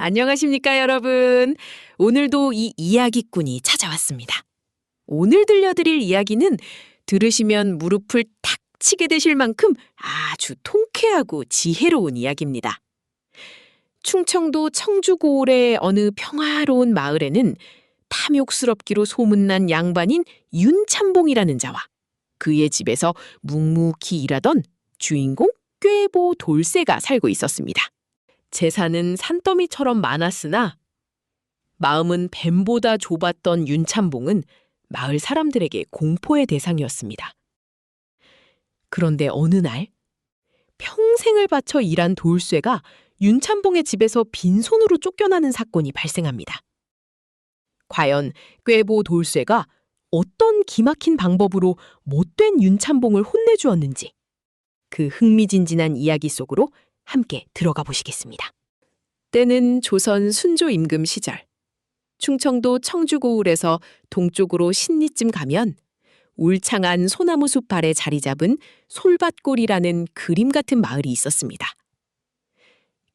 안녕하십니까, 여러분. 오늘도 이 이야기꾼이 찾아왔습니다. 오늘 들려드릴 이야기는 들으시면 무릎을 탁 치게 되실 만큼 아주 통쾌하고 지혜로운 이야기입니다. 충청도 청주고을의 어느 평화로운 마을에는 탐욕스럽기로 소문난 양반인 윤참봉이라는 자와 그의 집에서 묵묵히 일하던 주인공 꾀보 돌쇠가 살고 있었습니다. 재산은 산더미처럼 많았으나 마음은 뱀보다 좁았던 윤참봉은 마을 사람들에게 공포의 대상이었습니다. 그런데 어느 날 평생을 바쳐 일한 돌쇠가 윤참봉의 집에서 빈손으로 쫓겨나는 사건이 발생합니다. 과연 꾀보 돌쇠가 어떤 기막힌 방법으로 못된 윤참봉을 혼내주었는지 그 흥미진진한 이야기 속으로 함께 들어가 보시겠습니다. 때는 조선 순조 임금 시절, 충청도 청주고을에서 동쪽으로 신리쯤 가면 울창한 소나무 숲 아래 자리 잡은 솔밭골이라는 그림 같은 마을이 있었습니다.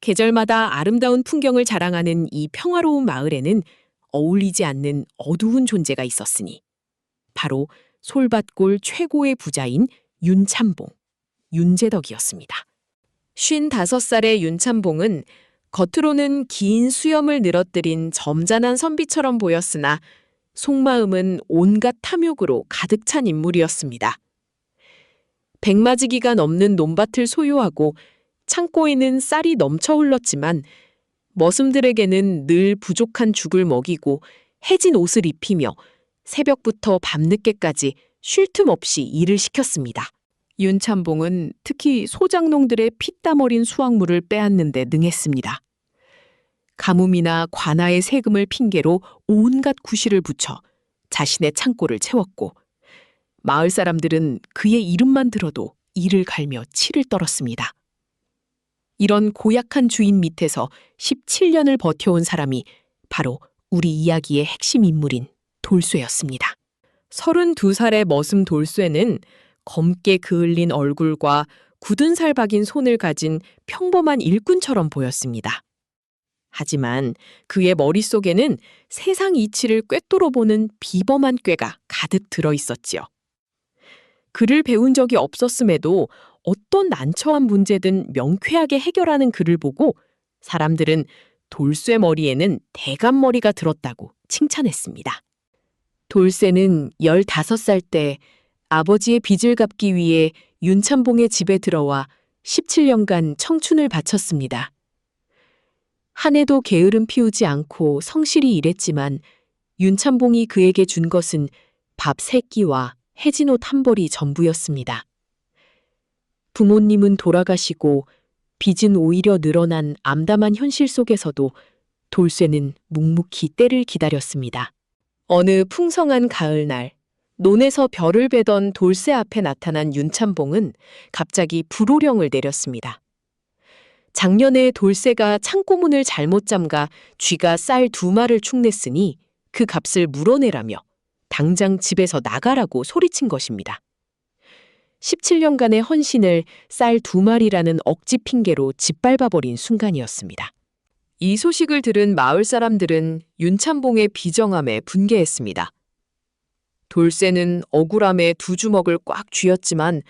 계절마다 아름다운 풍경을 자랑하는 이 평화로운 마을에는 어울리지 않는 어두운 존재가 있었으니 바로 솔밭골 최고의 부자인 윤참봉, 윤재덕이었습니다. 55살의 윤참봉은 겉으로는 긴 수염을 늘어뜨린 점잖은 선비처럼 보였으나 속마음은 온갖 탐욕으로 가득 찬 인물이었습니다. 백마지기가 넘는 논밭을 소유하고 창고에는 쌀이 넘쳐 흘렀지만 머슴들에게는 늘 부족한 죽을 먹이고 해진 옷을 입히며 새벽부터 밤늦게까지 쉴 틈 없이 일을 시켰습니다. 윤참봉은 특히 소작농들의 피땀 어린 수확물을 빼앗는 데 능했습니다. 가뭄이나 관아의 세금을 핑계로 온갖 구실을 붙여 자신의 창고를 채웠고 마을 사람들은 그의 이름만 들어도 이를 갈며 치를 떨었습니다. 이런 고약한 주인 밑에서 17년을 버텨온 사람이 바로 우리 이야기의 핵심 인물인 돌쇠였습니다. 32살의 머슴 돌쇠는 검게 그을린 얼굴과 굳은 살 박인 손을 가진 평범한 일꾼처럼 보였습니다. 하지만 그의 머릿속에는 세상 이치를 꿰뚫어 보는 비범한 꾀가 가득 들어 있었지요. 글을 배운 적이 없었음에도 어떤 난처한 문제든 명쾌하게 해결하는 그를 보고 사람들은 돌쇠 머리에는 대감머리가 들었다고 칭찬했습니다. 돌쇠는 15살 때 아버지의 빚을 갚기 위해 윤참봉의 집에 들어와 17년간 청춘을 바쳤습니다. 한 해도 게으름 피우지 않고 성실히 일했지만 윤참봉이 그에게 준 것은 밥 3끼와 해진 옷 한 벌이 전부였습니다. 부모님은 돌아가시고 빚은 오히려 늘어난 암담한 현실 속에서도 돌쇠는 묵묵히 때를 기다렸습니다. 어느 풍성한 가을날, 논에서 별을 베던 돌쇠 앞에 나타난 윤참봉은 갑자기 불호령을 내렸습니다. 작년에 돌쇠가 창고문을 잘못 잠가 쥐가 쌀 2마를 축냈으니 그 값을 물어내라며 당장 집에서 나가라고 소리친 것입니다. 17년간의 헌신을 쌀 2마리라는 억지 핑계로 짓밟아버린 순간이었습니다. 이 소식을 들은 마을 사람들은 윤참봉의 비정함에 분개했습니다. 돌쇠는 억울함에 2주먹을 꽉 쥐었지만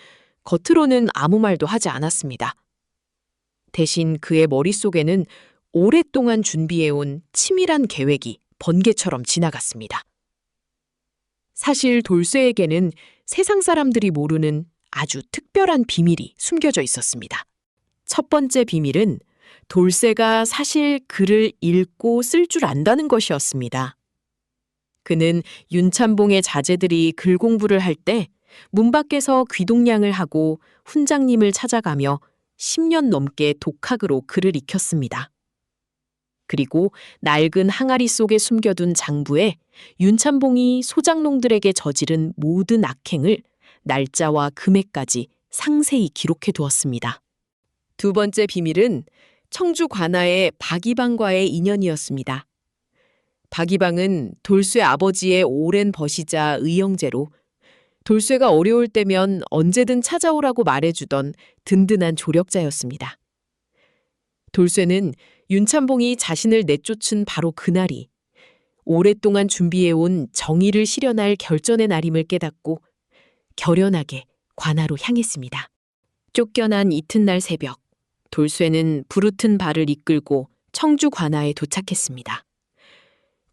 겉으로는 아무 말도 하지 않았습니다. 대신 그의 머릿속에는 오랫동안 준비해온 치밀한 계획이 번개처럼 지나갔습니다. 사실 돌쇠에게는 세상 사람들이 모르는 아주 특별한 비밀이 숨겨져 있었습니다. 첫 번째 비밀은 돌쇠가 사실 글을 읽고 쓸 줄 안다는 것이었습니다. 그는 윤참봉의 자제들이 글 공부를 할 때 문 밖에서 귀동냥을 하고 훈장님을 찾아가며 10년 넘게 독학으로 글을 익혔습니다. 그리고 낡은 항아리 속에 숨겨둔 장부에 윤참봉이 소작농들에게 저지른 모든 악행을 날짜와 금액까지 상세히 기록해 두었습니다. 두 번째 비밀은 청주 관아의 박이방과의 인연이었습니다. 박이방은 돌쇠 아버지의 오랜 벗이자 의형제로 돌쇠가 어려울 때면 언제든 찾아오라고 말해주던 든든한 조력자였습니다. 돌쇠는 윤참봉이 자신을 내쫓은 바로 그날이 오랫동안 준비해온 정의를 실현할 결전의 날임을 깨닫고 결연하게 관아로 향했습니다. 쫓겨난 이튿날 새벽, 돌쇠는 부르튼 발을 이끌고 청주 관아에 도착했습니다.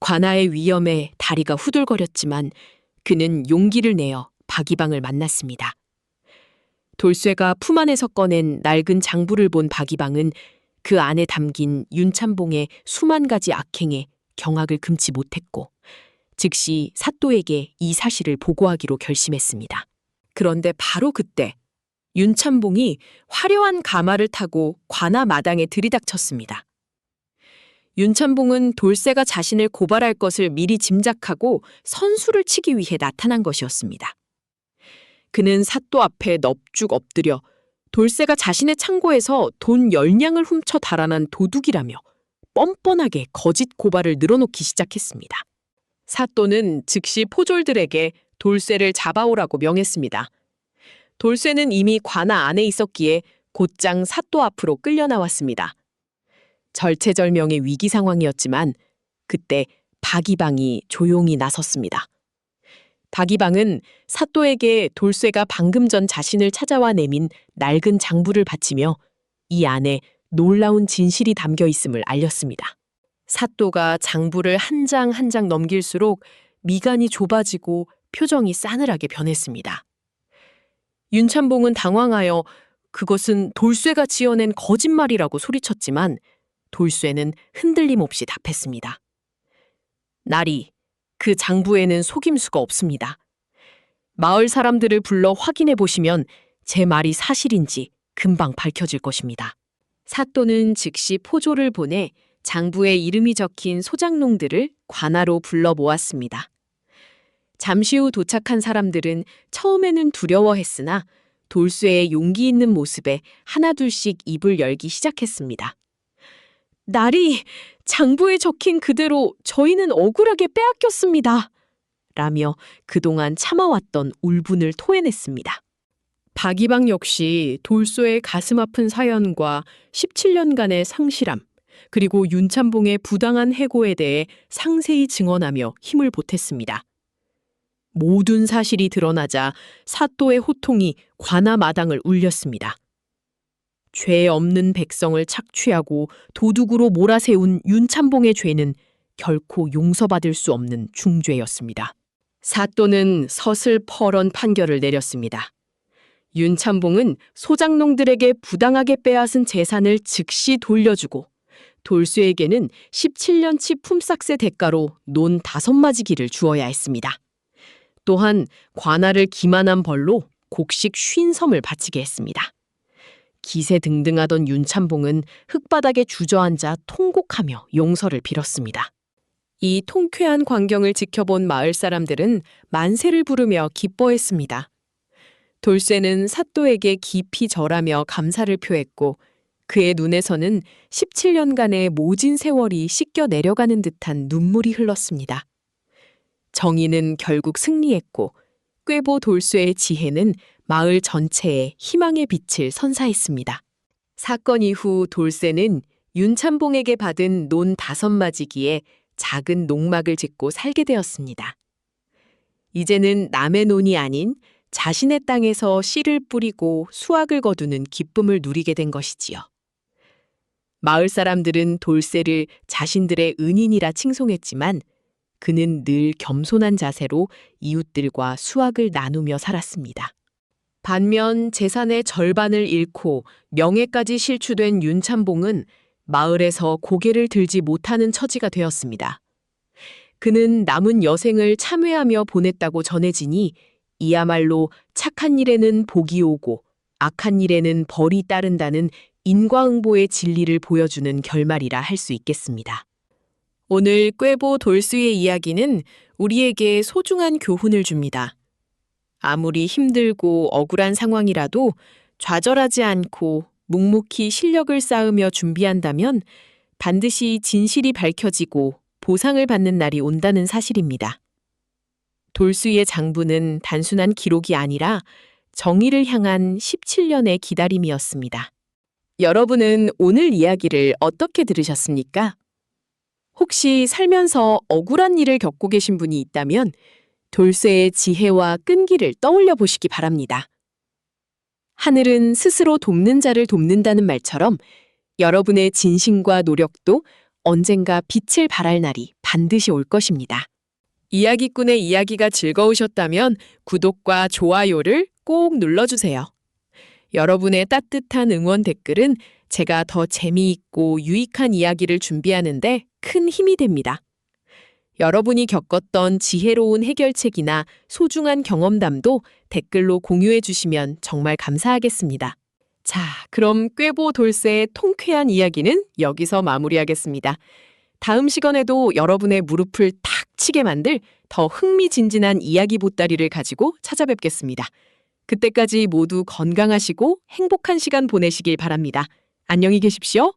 관아의 위험에 다리가 후들거렸지만 그는 용기를 내어 박이방을 만났습니다. 돌쇠가 품 안에서 꺼낸 낡은 장부를 본 박이방은 그 안에 담긴 윤참봉의 수만 가지 악행에 경악을 금치 못했고 즉시 사또에게 이 사실을 보고하기로 결심했습니다. 그런데 바로 그때 윤참봉이 화려한 가마를 타고 관아 마당에 들이닥쳤습니다. 윤참봉은 돌쇠가 자신을 고발할 것을 미리 짐작하고 선수를 치기 위해 나타난 것이었습니다. 그는 사또 앞에 넙죽 엎드려 돌쇠가 자신의 창고에서 돈 10냥을 훔쳐 달아난 도둑이라며 뻔뻔하게 거짓 고발을 늘어놓기 시작했습니다. 사또는 즉시 포졸들에게 돌쇠를 잡아오라고 명했습니다. 돌쇠는 이미 관아 안에 있었기에 곧장 사또 앞으로 끌려 나왔습니다. 절체절명의 위기 상황이었지만 그때 박이방이 조용히 나섰습니다. 박이방은 사또에게 돌쇠가 방금 전 자신을 찾아와 내민 낡은 장부를 바치며 이 안에 놀라운 진실이 담겨 있음을 알렸습니다. 사또가 장부를 한 장 한 장 넘길수록 미간이 좁아지고 표정이 싸늘하게 변했습니다. 윤참봉은 당황하여 그것은 돌쇠가 지어낸 거짓말이라고 소리쳤지만 돌쇠는 흔들림 없이 답했습니다. 나리, 그 장부에는 속임수가 없습니다. 마을 사람들을 불러 확인해 보시면 제 말이 사실인지 금방 밝혀질 것입니다. 사또는 즉시 포졸을 보내 장부에 이름이 적힌 소장농들을 관아로 불러 모았습니다. 잠시 후 도착한 사람들은 처음에는 두려워했으나 돌쇠의 용기 있는 모습에 하나둘씩 입을 열기 시작했습니다. 나리, 장부에 적힌 그대로 저희는 억울하게 빼앗겼습니다. 라며 그동안 참아왔던 울분을 토해냈습니다. 박이방 역시 돌쇠의 가슴 아픈 사연과 17년간의 상실함, 그리고 윤참봉의 부당한 해고에 대해 상세히 증언하며 힘을 보탰습니다. 모든 사실이 드러나자 사또의 호통이 관아 마당을 울렸습니다. 죄 없는 백성을 착취하고 도둑으로 몰아세운 윤참봉의 죄는 결코 용서받을 수 없는 중죄였습니다. 사또는 서슬퍼런 판결을 내렸습니다. 윤참봉은 소장농들에게 부당하게 빼앗은 재산을 즉시 돌려주고 돌쇠에게는 17년치 품삯의 대가로 논 5마지기를 주어야 했습니다. 또한 관아를 기만한 벌로 곡식 50섬을 바치게 했습니다. 기세등등하던 윤참봉은 흙바닥에 주저앉아 통곡하며 용서를 빌었습니다. 이 통쾌한 광경을 지켜본 마을 사람들은 만세를 부르며 기뻐했습니다. 돌쇠는 사또에게 깊이 절하며 감사를 표했고 그의 눈에서는 17년간의 모진 세월이 씻겨 내려가는 듯한 눈물이 흘렀습니다. 정의는 결국 승리했고 꾀보 돌쇠의 지혜는 마을 전체에 희망의 빛을 선사했습니다. 사건 이후 돌쇠는 윤참봉에게 받은 논 5마지기에 작은 농막을 짓고 살게 되었습니다. 이제는 남의 논이 아닌 자신의 땅에서 씨를 뿌리고 수확을 거두는 기쁨을 누리게 된 것이지요. 마을 사람들은 돌쇠를 자신들의 은인이라 칭송했지만 그는 늘 겸손한 자세로 이웃들과 수확을 나누며 살았습니다. 반면 재산의 절반을 잃고 명예까지 실추된 윤참봉은 마을에서 고개를 들지 못하는 처지가 되었습니다. 그는 남은 여생을 참회하며 보냈다고 전해지니 이야말로 착한 일에는 복이 오고 악한 일에는 벌이 따른다는 인과응보의 진리를 보여주는 결말이라 할 수 있겠습니다. 오늘 꾀보 돌쇠의 이야기는 우리에게 소중한 교훈을 줍니다. 아무리 힘들고 억울한 상황이라도 좌절하지 않고 묵묵히 실력을 쌓으며 준비한다면 반드시 진실이 밝혀지고 보상을 받는 날이 온다는 사실입니다. 돌쇠의 장부는 단순한 기록이 아니라 정의를 향한 17년의 기다림이었습니다. 여러분은 오늘 이야기를 어떻게 들으셨습니까? 혹시 살면서 억울한 일을 겪고 계신 분이 있다면 돌쇠의 지혜와 끈기를 떠올려 보시기 바랍니다. 하늘은 스스로 돕는 자를 돕는다는 말처럼 여러분의 진심과 노력도 언젠가 빛을 발할 날이 반드시 올 것입니다. 이야기꾼의 이야기가 즐거우셨다면 구독과 좋아요를 꼭 눌러주세요. 여러분의 따뜻한 응원 댓글은 제가 더 재미있고 유익한 이야기를 준비하는데 큰 힘이 됩니다. 여러분이 겪었던 지혜로운 해결책이나 소중한 경험담도 댓글로 공유해 주시면 정말 감사하겠습니다. 자, 그럼 꾀보 돌쇠의 통쾌한 이야기는 여기서 마무리하겠습니다. 다음 시간에도 여러분의 무릎을 탁 치게 만들 더 흥미진진한 이야기 보따리를 가지고 찾아뵙겠습니다. 그때까지 모두 건강하시고 행복한 시간 보내시길 바랍니다. 안녕히 계십시오.